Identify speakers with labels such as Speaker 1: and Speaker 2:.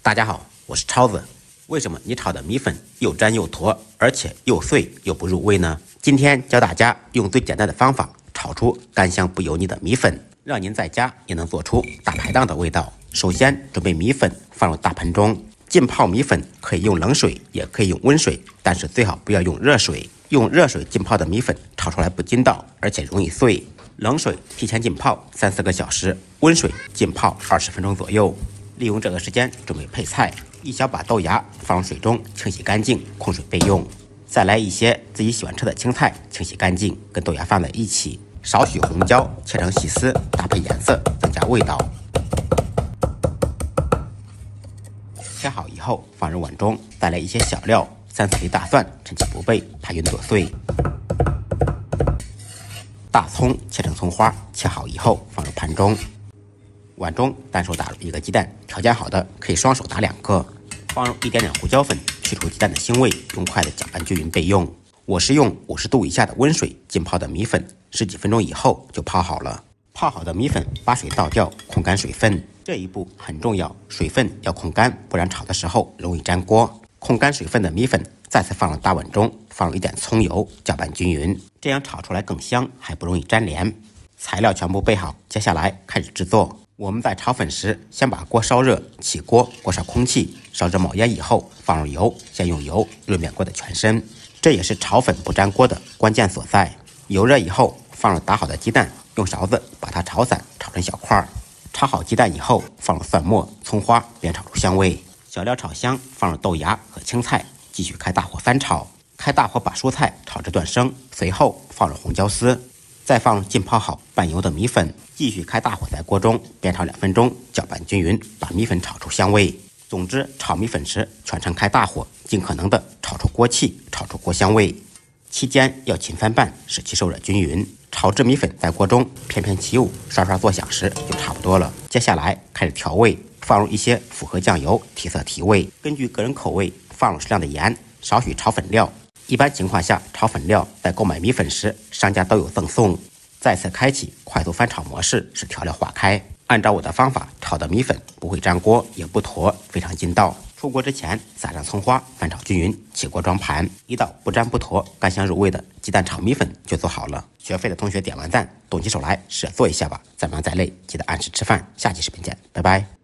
Speaker 1: 大家好，我是超子。为什么你炒的米粉又粘又坨，而且又碎又不入味呢？今天教大家用最简单的方法炒出干香不油腻的米粉，让您在家也能做出大排档的味道。首先准备米粉放入大盆中，浸泡米粉可以用冷水，也可以用温水，但是最好不要用热水。用热水浸泡的米粉炒出来不筋道，而且容易碎。冷水提前浸泡3-4个小时，温水浸泡20分钟左右。利用这个时间准备配菜，一小把豆芽放入水中清洗干净，控水备用。再来一些自己喜欢吃的青菜，清洗干净，跟豆芽放在一起。少许红椒切成细丝，搭配颜色，增加味道。切好以后放入碗中，再来一些小料，3-4粒大蒜，趁其不备，怕匀剁碎。大葱切成葱花，切好以后放入盘中。碗中单手打入1个鸡蛋，条件好的可以双手打2个，放入一点点胡椒粉，去除鸡蛋的腥味，用筷子搅拌均匀备用。我是用50度以下的温水浸泡的米粉，10几分钟以后就泡好了。泡好的米粉把水倒掉，控干水分，这一步很重要，水分要控干，不然炒的时候容易粘锅。控干水分的米粉再次放入大碗中，放入一点葱油，搅拌均匀，这样炒出来更香，还不容易粘连。材料全部备好，接下来开始制作。我们在炒粉时，先把锅烧热，起锅，锅上空气，烧至冒烟以后，放入油，先用油润面锅的全身，这也是炒粉不粘锅的关键所在。油热以后，放入打好的鸡蛋，用勺子把它炒散，炒成小块。炒好鸡蛋以后，放入蒜末、葱花，煸炒出香味。小料炒香，放入豆芽和青菜，继续开大火翻炒。开大火把蔬菜炒至断生，随后放入红椒丝。再放入浸泡好半油的米粉，继续开大火在锅中煸炒2分钟，搅拌均匀，把米粉炒出香味。总之，炒米粉时全程开大火，尽可能的炒出锅气，炒出锅香味。期间要勤翻拌，使其受热均匀。炒制米粉在锅中翩翩起舞，刷刷作响时就差不多了。接下来开始调味，放入一些复合酱油提色提味，根据个人口味放入适量的盐，少许炒粉料。一般情况下，炒粉料在购买米粉时，商家都有赠送。再次开启快速翻炒模式，使调料化开。按照我的方法炒的米粉不会粘锅，也不坨，非常筋道。出锅之前撒上葱花，翻炒均匀，起锅装盘。一道不粘不坨、干香入味的鸡蛋炒米粉就做好了。学会的同学点完赞，动起手来试着做一下吧。再忙再累，记得按时吃饭。下期视频见，拜拜。